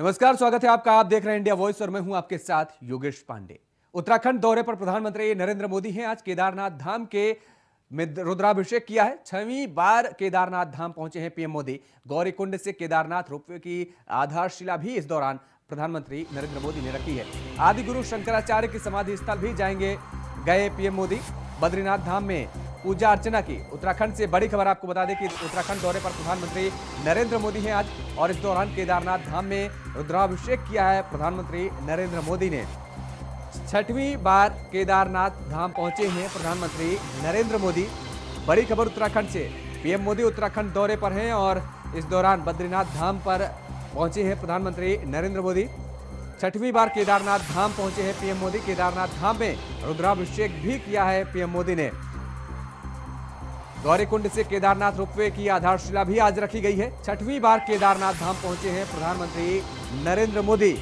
नमस्कार, स्वागत है आपका। आप देख रहे हैं इंडिया वॉइस और मैं हूं आपके साथ योगेश पांडे। उत्तराखंड दौरे पर प्रधानमंत्री नरेंद्र मोदी हैं। आज केदारनाथ धाम के में रुद्राभिषेक किया है। 6वीं बार केदारनाथ धाम पहुंचे हैं पीएम मोदी। गौरीकुंड से केदारनाथ रोपवे की आधारशिला भी इस दौरान प्रधानमंत्री नरेंद्र मोदी ने रखी है। आदि गुरु शंकराचार्य की समाधि स्थल भी गए पीएम मोदी। बद्रीनाथ धाम में पूजा अर्चना की। उत्तराखंड से बड़ी खबर आपको बता दें कि उत्तराखंड दौरे पर प्रधानमंत्री नरेंद्र मोदी हैं आज, और इस दौरान केदारनाथ धाम में रुद्राभिषेक किया है प्रधानमंत्री नरेंद्र मोदी ने। 6वीं बार केदारनाथ धाम पहुंचे हैं प्रधानमंत्री नरेंद्र मोदी। बड़ी खबर उत्तराखंड से, पीएम मोदी उत्तराखंड दौरे पर हैं और इस दौरान बद्रीनाथ धाम पर पहुंचे हैं प्रधानमंत्री नरेंद्र मोदी। 6वीं बार केदारनाथ धाम पहुंचे हैं पीएम मोदी। केदारनाथ धाम में रुद्राभिषेक भी किया है पीएम मोदी ने। गौरीकुंड से केदारनाथ रोपवे की आधारशिला भी आज रखी गई है। 6वीं बार केदारनाथ धाम पहुंचे हैं प्रधानमंत्री नरेंद्र मोदी।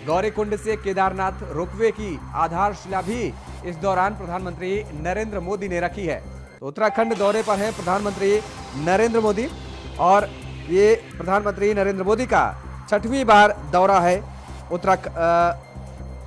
गौरीकुंड से केदारनाथ रोपवे की आधारशिला भी इस दौरान प्रधानमंत्री नरेंद्र मोदी ने रखी है। तो उत्तराखंड दौरे पर हैं प्रधानमंत्री नरेंद्र मोदी, और ये प्रधानमंत्री नरेंद्र मोदी का 6वीं बार दौरा है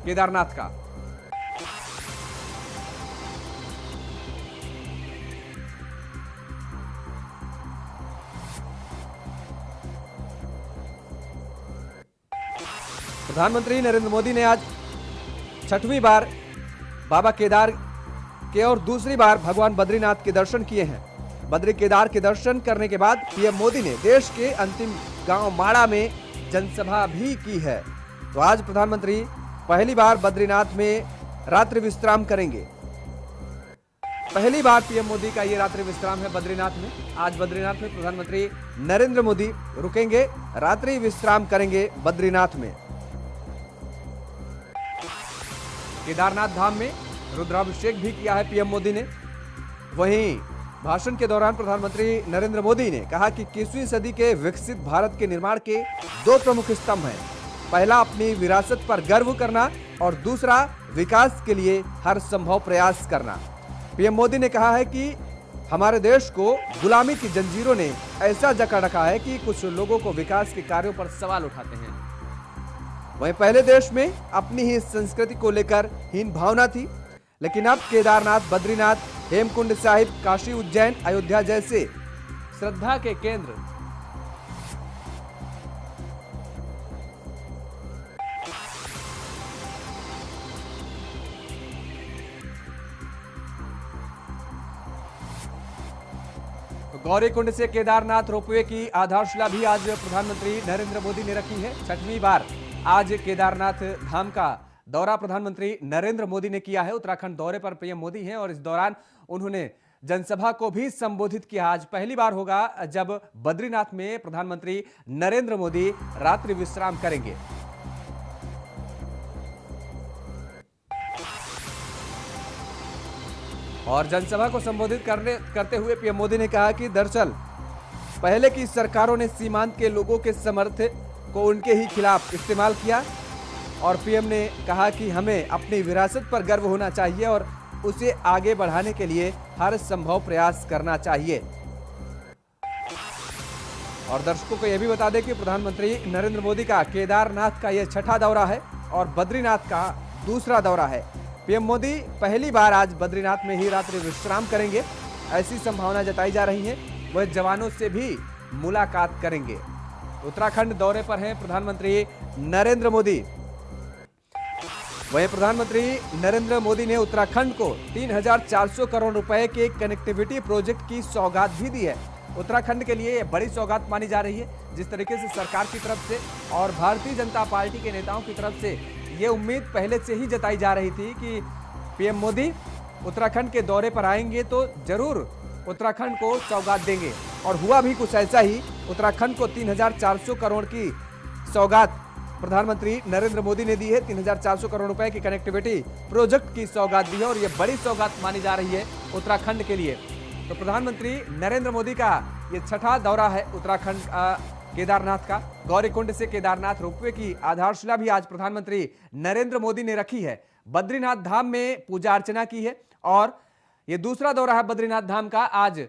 केदारनाथ का। प्रधानमंत्री नरेंद्र मोदी ने आज 6वीं बार बाबा केदार के और दूसरी बार भगवान बद्रीनाथ के दर्शन किए हैं। बद्री केदार के दर्शन करने के बाद पीएम मोदी ने देश के अंतिम गांव माड़ा में जनसभा भी की है। तो आज प्रधानमंत्री पहली बार बद्रीनाथ में रात्रि विश्राम करेंगे। पहली बार पीएम मोदी का ये रात्रि विश्राम है बद्रीनाथ में। आज बद्रीनाथ में प्रधानमंत्री नरेंद्र मोदी रुकेंगे, रात्रि विश्राम करेंगे बद्रीनाथ में। केदारनाथ धाम में रुद्राभिषेक भी किया है पीएम मोदी ने। वहीं भाषण के दौरान प्रधानमंत्री नरेंद्र मोदी ने कहा कि 21वीं सदी के विकसित भारत के निर्माण के 2 प्रमुख स्तंभ हैं। पहला अपनी विरासत पर गर्व करना और दूसरा विकास के लिए हर संभव प्रयास करना। पीएम मोदी ने कहा है कि हमारे देश को गुलामी की जंजीरों ने ऐसा जकड़ रखा है कि कुछ लोगों को विकास के कार्यों पर सवाल उठाते हैं। वहीं पहले देश में अपनी ही संस्कृति को लेकर हीन भावना थी, लेकिन अब केदारनाथ, बद्रीनाथ, हेमकुंड साहिब, काशी, उज्जैन, अयोध्या जैसे श्रद्धा के केंद्र गौरीकुंड से केदारनाथ रोपवे की आधारशिला भी आज प्रधानमंत्री नरेंद्र मोदी ने रखी है। 6वीं बार आज केदारनाथ धाम का दौरा प्रधानमंत्री नरेंद्र मोदी ने किया है। उत्तराखंड दौरे पर पीएम मोदी हैं और इस दौरान उन्होंने जनसभा को भी संबोधित किया। आज पहली बार होगा जब बद्रीनाथ में प्रधानमंत्री नरेंद्र मोदी रात्रि विश्राम करेंगे। और जनसभा को संबोधित करते हुए पीएम मोदी ने कहा कि दरअसल पहले की सरकारों ने सीमांत के लोगों के समर्थन को उनके ही खिलाफ इस्तेमाल किया, और पीएम ने कहा कि हमें अपनी विरासत पर गर्व होना चाहिए और उसे आगे बढ़ाने के लिए हर संभव प्रयास करना चाहिए। और दर्शकों को यह भी बता दें कि प्रधानमंत्री नरेंद्र मोदी का केदारनाथ का यह 6ठा दौरा है और बद्रीनाथ का दूसरा दौरा है। पीएम मोदी पहली बार आज बद्रीनाथ में ही रात्रि विश्राम करेंगे, ऐसी संभावना जताई जा रही है। वह जवानों से भी मुलाकात करेंगे। उत्तराखंड दौरे पर हैं प्रधानमंत्री नरेंद्र मोदी। वहीं प्रधानमंत्री नरेंद्र मोदी ने उत्तराखंड को 3400 करोड़ रुपए के कनेक्टिविटी प्रोजेक्ट की सौगात भी दी है। उत्तराखंड के लिए यह बड़ी सौगात मानी जा रही है। जिस तरीके से सरकार की तरफ से और भारतीय जनता पार्टी के नेताओं की तरफ से ये उम्मीद पहले से ही जताई जा रही थी कि पीएम मोदी उत्तराखंड के दौरे पर आएंगे तो जरूर उत्तराखंड को सौगात देंगे, और हुआ भी कुछ ऐसा ही। उत्तराखंड को 3400 करोड़ की सौगात प्रधानमंत्री नरेंद्र मोदी ने दी है। 3400 करोड़ रुपए की कनेक्टिविटी प्रोजेक्ट की सौगात दी है, और यह बड़ी सौगात मानी जा रही है उत्तराखंड के लिए। तो प्रधानमंत्री नरेंद्र मोदी का यह 6ठा दौरा है उत्तराखंड केदारनाथ का। गौरीकुंड से केदारनाथ रोपवे की आधारशिला भी आज प्रधानमंत्री नरेंद्र मोदी ने रखी है। बद्रीनाथ धाम में पूजा अर्चना की है, और यह दूसरा दौरा है बद्रीनाथ धाम का आज।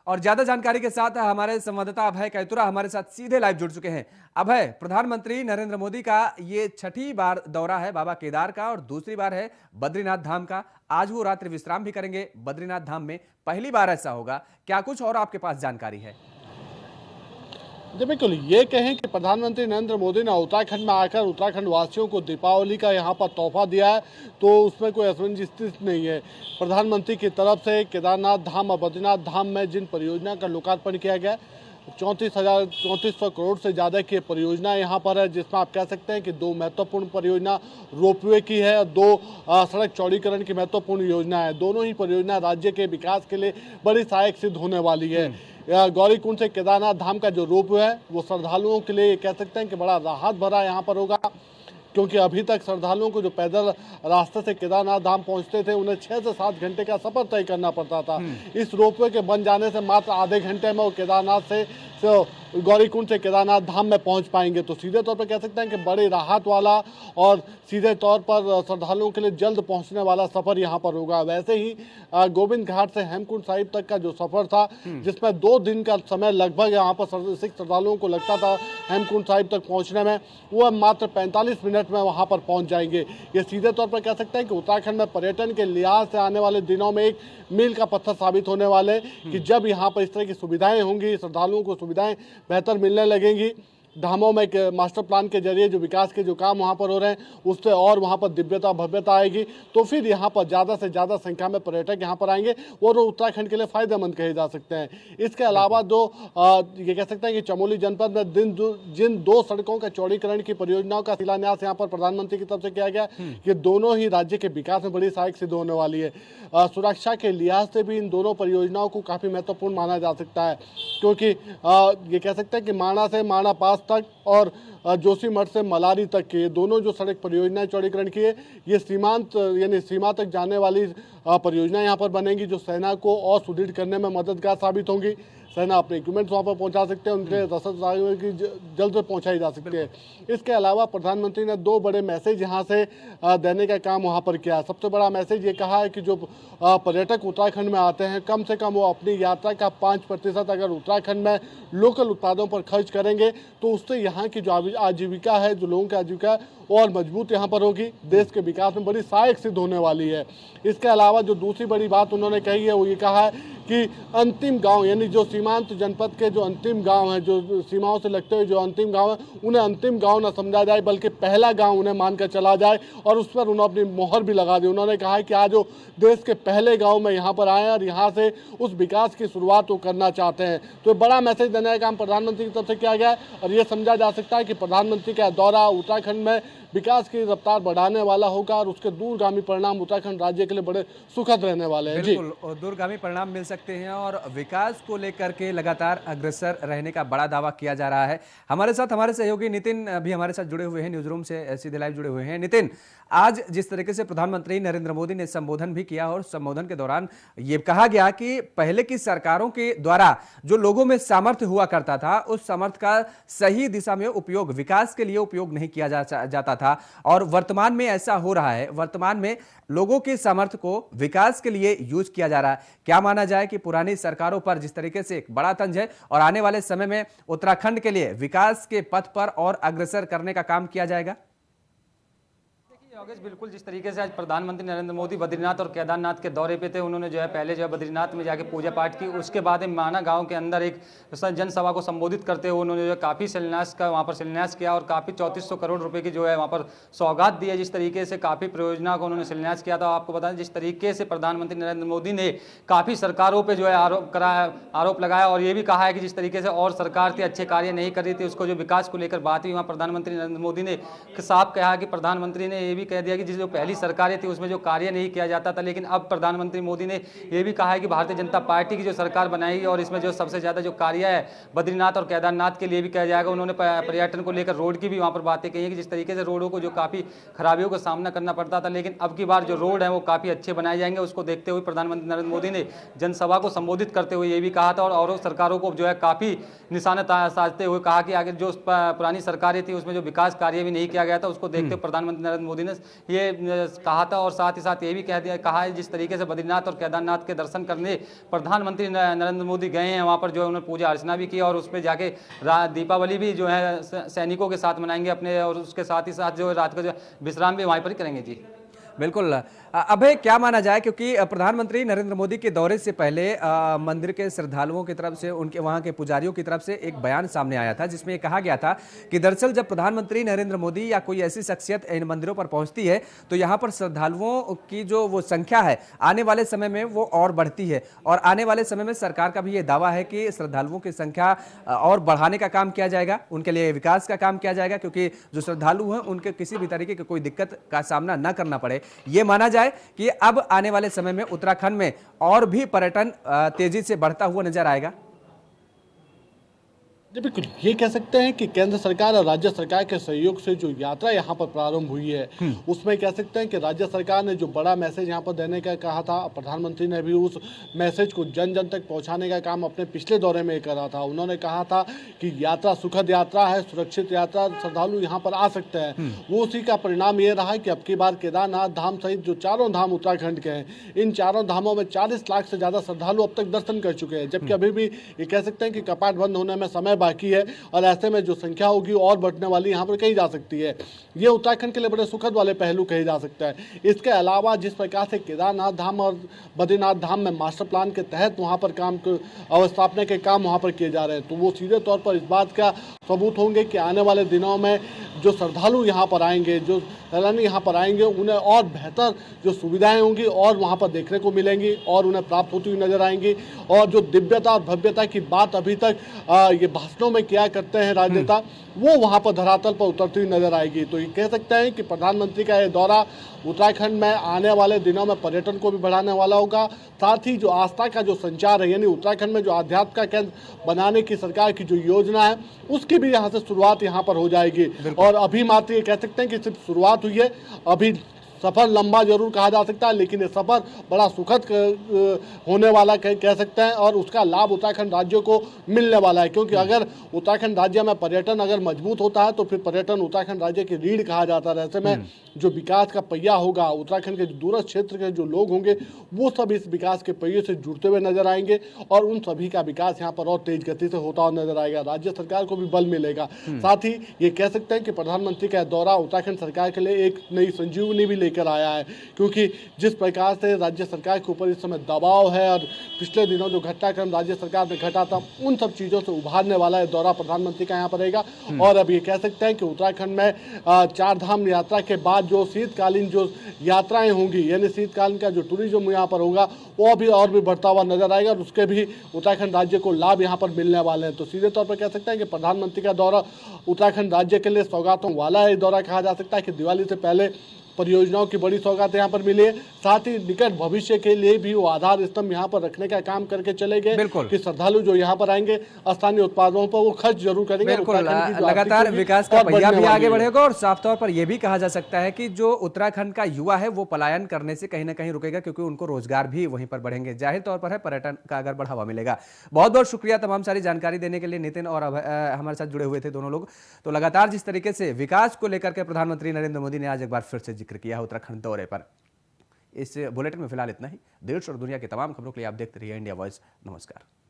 और ज्यादा जानकारी के साथ हमारे संवाददाता अभय कैतुरा हमारे साथ सीधे लाइव जुड़ चुके हैं। अभय, प्रधानमंत्री नरेंद्र मोदी का ये छठी बार दौरा है बाबा केदार का और दूसरी बार है बद्रीनाथ धाम का। आज वो रात्रि विश्राम भी करेंगे बद्रीनाथ धाम में, पहली बार ऐसा होगा क्या? कुछ और आपके पास जानकारी है? जी बिल्कुल, ये कहें कि प्रधानमंत्री नरेंद्र मोदी ने उत्तराखंड में आकर उत्तराखंड वासियों को दीपावली का यहाँ पर तोहफा दिया है, तो उसमें कोई असमंजस नहीं है। प्रधानमंत्री की तरफ से केदारनाथ धाम और बद्रीनाथ धाम में जिन परियोजना का लोकार्पण किया गया, 34,3400 करोड़ से ज़्यादा की परियोजना यहाँ पर है, जिसमें आप कह सकते हैं कि दो महत्वपूर्ण परियोजना रोपवे की है और दो सड़क चौड़ीकरण की महत्वपूर्ण योजना है। दोनों ही परियोजना राज्य के विकास के लिए बड़ी सहायक सिद्ध होने वाली है। गौरीकुंड से केदारनाथ धाम का जो रोपवे है वो श्रद्धालुओं के लिए कह सकते हैं कि बड़ा राहत भरा यहाँ पर होगा, क्योंकि अभी तक श्रद्धालुओं को जो पैदल रास्ते से केदारनाथ धाम पहुंचते थे उन्हें 6 से 7 घंटे का सफर तय करना पड़ता था। इस रोपवे के बन जाने से मात्र आधे घंटे में वो केदारनाथ से गौरीकुंड से केदारनाथ धाम में पहुंच पाएंगे। तो सीधे तौर पर कह सकते हैं कि बड़ी राहत वाला और सीधे तौर पर श्रद्धालुओं के लिए जल्द पहुंचने वाला सफर यहां पर होगा। वैसे ही गोविंद घाट से हेमकुंड साहिब तक का जो सफर था, जिसमें 2 दिन का समय लगभग यहाँ पर सिख श्रद्धालुओं को लगता था हेमकुंड साहिब तक पहुँचने में, वो मात्र 45 मिनट में वहाँ पर पहुँच जाएंगे। ये सीधे तौर पर कह सकते हैं कि उत्तराखंड में पर्यटन के लिहाज से आने वाले दिनों में एक मील का पत्थर साबित होने वाले, कि जब यहाँ पर इस तरह की सुविधाएं होंगी, श्रद्धालुओं को सुविधाएं बेहतर मिलने लगेंगी। धामों में एक मास्टर प्लान के जरिए जो विकास के जो काम वहाँ पर हो रहे हैं, उससे और वहाँ पर दिव्यता भव्यता आएगी, तो फिर यहाँ पर ज़्यादा से ज़्यादा संख्या में पर्यटक यहाँ पर आएंगे और वो उत्तराखंड के लिए फ़ायदेमंद कहे जा सकते हैं। इसके अलावा जो ये कह सकते हैं कि चमोली जनपद में जिन 2 सड़कों का चौड़ीकरण की परियोजनाओं का शिलान्यास यहाँ पर प्रधानमंत्री की तरफ से किया गया, ये दोनों ही राज्य के विकास में बड़ी सहायक सिद्ध होने वाली है। सुरक्षा के लिहाज से भी इन दोनों परियोजनाओं को काफ़ी महत्वपूर्ण माना जा सकता है, क्योंकि ये कह सकते हैं कि माणा से माणा पास तक और जोशीमठ से मलारी तक के दोनों जो सड़क परियोजनाएं चौड़ीकरण की है, ये सीमांत यानी सीमा तक जाने वाली परियोजना यहाँ पर बनेंगी, जो सेना को और सुदृढ़ करने में मददगार साबित होंगी। सेना अपने इक्विपमेंट्स वहाँ पर पहुँचा सकते हैं, उनके रसद की जल्द पहुँचाई जा सकती है। इसके अलावा प्रधानमंत्री ने 2 बड़े मैसेज यहाँ से देने का काम वहाँ पर किया। सबसे बड़ा मैसेज ये कहा है कि जो पर्यटक उत्तराखंड में आते हैं, कम से कम वो अपनी यात्रा का 5% अगर उत्तराखंड में लोकल उत्पादों पर खर्च करेंगे, तो उससे यहाँ की जो आजीविका है, जो लोगों की आजीविका है, और मजबूत यहाँ पर होगी, देश के विकास में बड़ी सहायक सिद्ध होने वाली है। इसके अलावा जो दूसरी बड़ी बात उन्होंने कही है, वो ये कहा है कि अंतिम गांव, यानी जो सीमांत जनपद के जो अंतिम गांव हैं, जो सीमाओं से लगते हुए जो अंतिम गांव हैं, उन्हें अंतिम गांव न समझा जाए, बल्कि पहला गांव उन्हें मानकर चला जाए, और उस पर उन्होंने अपनी मोहर भी लगा दी। उन्होंने कहा है कि आज वो देश के पहले गाँव में यहाँ पर आए और यहाँ से उस विकास की शुरुआत वो करना चाहते हैं। तो बड़ा मैसेज देने का काम प्रधानमंत्री की तरफ से किया गया है, और ये समझा जा सकता है कि प्रधानमंत्री का दौरा उत्तराखंड में विकास की रफ्तार बढ़ाने वाला होगा और उसके दूरगामी परिणाम उत्तराखंड राज्य के लिए बड़े सुखद रहने वाले हैं। बिल्कुल, दूरगामी परिणाम मिल सकते हैं और विकास को लेकर के लगातार अग्रसर रहने का बड़ा दावा किया जा रहा है। हमारे साथ हमारे सहयोगी नितिन भी हमारे साथ जुड़े हुए हैं, न्यूज रूम से सीधे लाइव जुड़े हुए हैं। नितिन, आज जिस तरीके से प्रधानमंत्री नरेंद्र मोदी ने संबोधन भी किया और संबोधन के दौरान ये कहा गया कि पहले की सरकारों के द्वारा जो लोगों में सामर्थ्य हुआ करता था, उस सामर्थ्य का सही दिशा में उपयोग, विकास के लिए उपयोग नहीं किया जाता था, और वर्तमान में ऐसा हो रहा है। वर्तमान में लोगों के सामर्थ्य को विकास के लिए यूज किया जा रहा है। क्या माना जाए कि पुरानी सरकारों पर जिस तरीके से एक बड़ा तंज है और आने वाले समय में उत्तराखंड के लिए विकास के पथ पर और अग्रसर करने का काम किया जाएगा? योगेश, बिल्कुल जिस तरीके से आज प्रधानमंत्री नरेंद्र मोदी बद्रीनाथ और केदारनाथ के दौरे पे थे, उन्होंने जो है पहले जो है बद्रीनाथ में जाके पूजा पाठ की, उसके बाद माना गांव के अंदर एक जनसभा को संबोधित करते हुए उन्होंने जो है काफ़ी शिलान्यास का वहाँ पर शिलान्यास किया और काफ़ी 3400 करोड़ रुपए की जो है वहाँ पर सौगात दी है। जिस तरीके से काफ़ी परियोजना को उन्होंने शिलान्यास किया था। आपको बता दें जिस तरीके से प्रधानमंत्री नरेंद्र मोदी ने काफ़ी सरकारों पर जो है आरोप लगाया और ये भी कहा है कि जिस तरीके से और सरकार थी अच्छे कार्य नहीं कर रही थी, उसको जो विकास को लेकर बात हुई, वहाँ प्रधानमंत्री नरेंद्र मोदी ने साफ कहा कि प्रधानमंत्री ने ये भी कह दिया कि जिस जो पहली सरकारें थी उसमें जो कार्य नहीं किया जाता था, लेकिन अब प्रधानमंत्री मोदी ने यह भी कहा है कि भारतीय जनता पार्टी की जो सरकार बनाएगी और इसमें जो सबसे ज़्यादा जो कार्य है बद्रीनाथ और केदारनाथ के लिए भी किया जाएगा। उन्होंने पर्यटन को लेकर रोड की भी वहाँ पर बातें कही है कि जिस तरीके से रोडों को जो काफ़ी खराबियों का सामना करना पड़ता था, लेकिन अब की बार जो रोड है वो काफ़ी अच्छे बनाए जाएंगे। उसको देखते हुए प्रधानमंत्री नरेंद्र मोदी ने जनसभा को संबोधित करते हुए ये भी कहा था और सरकारों को जो है काफ़ी निशाना साधते हुए कहा कि आगे जो पुरानी सरकारें थी उसमें जो विकास कार्य भी नहीं किया गया था, उसको देखते हुए प्रधानमंत्री नरेंद्र मोदी ने ये कहा था और साथ ही साथ ये भी कहा है जिस तरीके से बद्रीनाथ और केदारनाथ के दर्शन करने प्रधानमंत्री नरेंद्र मोदी गए हैं, वहाँ पर जो है उन्होंने पूजा अर्चना भी की और उस पर जाके दीपावली भी जो है सैनिकों के साथ मनाएंगे अपने, और उसके साथ ही साथ जो रात को जो विश्राम भी वहीं पर ही करेंगे जी। बिल्कुल। अभय, क्या माना जाए, क्योंकि प्रधानमंत्री नरेंद्र मोदी के दौरे से पहले मंदिर के श्रद्धालुओं की तरफ से, उनके वहां के पुजारियों की तरफ से एक बयान सामने आया था जिसमें कहा गया था कि दरअसल जब प्रधानमंत्री नरेंद्र मोदी या कोई ऐसी शख्सियत इन मंदिरों पर पहुंचती है तो यहां पर श्रद्धालुओं की जो वो संख्या है आने वाले समय में वो और बढ़ती है, और आने वाले समय में सरकार का भी ये दावा है कि श्रद्धालुओं की संख्या और बढ़ाने का काम किया जाएगा, उनके लिए विकास का काम किया जाएगा, क्योंकि जो श्रद्धालु हैं उनके किसी भी तरीके की कोई दिक्कत का सामना न करना पड़े। ये माना जाए कि अब आने वाले समय में उत्तराखंड में और भी पर्यटन तेजी से बढ़ता हुआ नजर आएगा। जी बिल्कुल, ये कह सकते हैं कि केंद्र सरकार और राज्य सरकार के सहयोग से जो यात्रा यहाँ पर प्रारंभ हुई है उसमें कह सकते हैं कि राज्य सरकार ने जो बड़ा मैसेज यहाँ पर देने का कहा था, प्रधानमंत्री ने भी उस मैसेज को जन जन तक पहुँचाने का काम अपने पिछले दौरे में करा था। उन्होंने कहा था कि यात्रा सुखद यात्रा है, सुरक्षित यात्रा, श्रद्धालु यहाँ पर आ सकते हैं। वो उसी का परिणाम ये रहा है कि अब की बार केदारनाथ धाम सहित जो चारों धाम उत्तराखंड के हैं, इन चारों धामों में 40 लाख से ज़्यादा श्रद्धालु अब तक दर्शन कर चुके हैं, जबकि अभी भी ये कह सकते हैं कि कपाट बंद होने में समय बाकी है और ऐसे में जो संख्या होगी और बढ़ने वाली यहाँ पर कही जा सकती है। ये उत्तराखंड के लिए बड़े सुखद वाले पहलू कहे जा सकता है। इसके अलावा जिस प्रकार से केदारनाथ धाम और बद्रीनाथ धाम में मास्टर प्लान के तहत वहाँ पर काम अवस्थापना के काम वहाँ पर किए जा रहे हैं, तो वो सीधे तौर पर इस बात का सबूत होंगे कि आने वाले दिनों में जो श्रद्धालु यहाँ पर आएंगे, जो सैलानी यहाँ पर आएंगे, उन्हें और बेहतर जो सुविधाएं होंगी और वहाँ पर देखने को मिलेंगी और उन्हें प्राप्त होती हुई नजर आएंगी। और जो दिव्यता और भव्यता की बात अभी तक ये भाषणों में किया करते हैं राजनेता, वो वहाँ पर धरातल पर उतरती हुई नजर आएगी। तो ये कह सकते हैं कि प्रधानमंत्री का ये दौरा उत्तराखंड में आने वाले दिनों में पर्यटन को भी बढ़ाने वाला होगा, साथ ही जो आस्था का जो संचार है, यानी उत्तराखंड में जो आध्यात्म का केंद्र बनाने की सरकार की जो योजना है उसकी भी यहाँ से शुरुआत यहाँ पर हो जाएगी। और अभी मात्र ये कह सकते हैं कि सिर्फ शुरुआत हुई है, अभी सफ़र लंबा जरूर कहा जा सकता है लेकिन ये सफ़र बड़ा सुखद होने वाला कह सकते हैं और उसका लाभ उत्तराखंड राज्य को मिलने वाला है, क्योंकि अगर उत्तराखंड राज्य में पर्यटन अगर मजबूत होता है तो फिर पर्यटन उत्तराखंड राज्य की रीढ़ कहा जाता है। ऐसे में जो विकास का पहिया होगा, उत्तराखंड के दूरस्थ क्षेत्र के जो लोग होंगे वो सब इस विकास के पहिए से जुड़ते हुए नजर आएंगे और उन सभी का विकास यहाँ पर और तेज गति से होता हुआ नजर आएगा। राज्य सरकार को भी बल मिलेगा। साथ ही ये कह सकते हैं कि प्रधानमंत्री का दौरा उत्तराखंड सरकार के लिए एक नई संजीवनी भी लेकर आया है, क्योंकि जिस प्रकार से राज्य सरकार के ऊपर इस समय दबाव है और पिछले दिनों जो घटनाक्रम राज्य सरकार में घटा था उन सब चीज़ों से उभारने वाला है दौरा प्रधानमंत्री का यहाँ पर रहेगा। और अब ये कह सकते हैं कि उत्तराखंड में चार धाम यात्रा के बाद जो शीतकालीन जो यात्राएं होंगी, यानी शीतकालीन का जो टूरिज्म यहाँ पर होगा वो भी और भी बढ़ता हुआ नजर आएगा और उसके भी उत्तराखंड राज्य को लाभ यहाँ पर मिलने वाले हैं। तो सीधे तौर पर कह सकते हैं कि प्रधानमंत्री का दौरा उत्तराखंड राज्य के लिए सौगातों वाला है। दौरा कहा जा सकता है कि दिवाली से पहले परियोजनाओं की बड़ी सौगात यहाँ पर मिली है, साथ ही निकट भविष्य के लिए भी वो आधार स्तंभ यहाँ पर रखने का काम करके चले गए कि श्रद्धालु जो यहाँ पर आएंगे स्थानीय उत्पादों पर वो खर्च जरूर करेंगे। लगातार विकास का पहिया भी आगे बढ़ेगा और साफ तौर पर यह भी कहा जा सकता है कि जो उत्तराखंड का युवा है वो पलायन करने से कहीं ना कहीं रुकेगा, क्योंकि उनको रोजगार भी वहीं पर बढ़ेंगे। जाहिर तौर पर है पर्यटन का अगर बढ़ावा मिलेगा। बहुत बहुत शुक्रिया तमाम सारी जानकारी देने के लिए नितिन और हमारे साथ जुड़े हुए थे दोनों लोग। तो लगातार जिस तरीके से विकास को लेकर के प्रधानमंत्री नरेंद्र मोदी ने आज एक बार फिर से जिक्र किया है उत्तराखंड दौरे पर। इस बुलेटिन में फिलहाल इतना ही। देश और दुनिया की तमाम खबरों के लिए आप देखते रहिए इंडिया वॉइस। नमस्कार।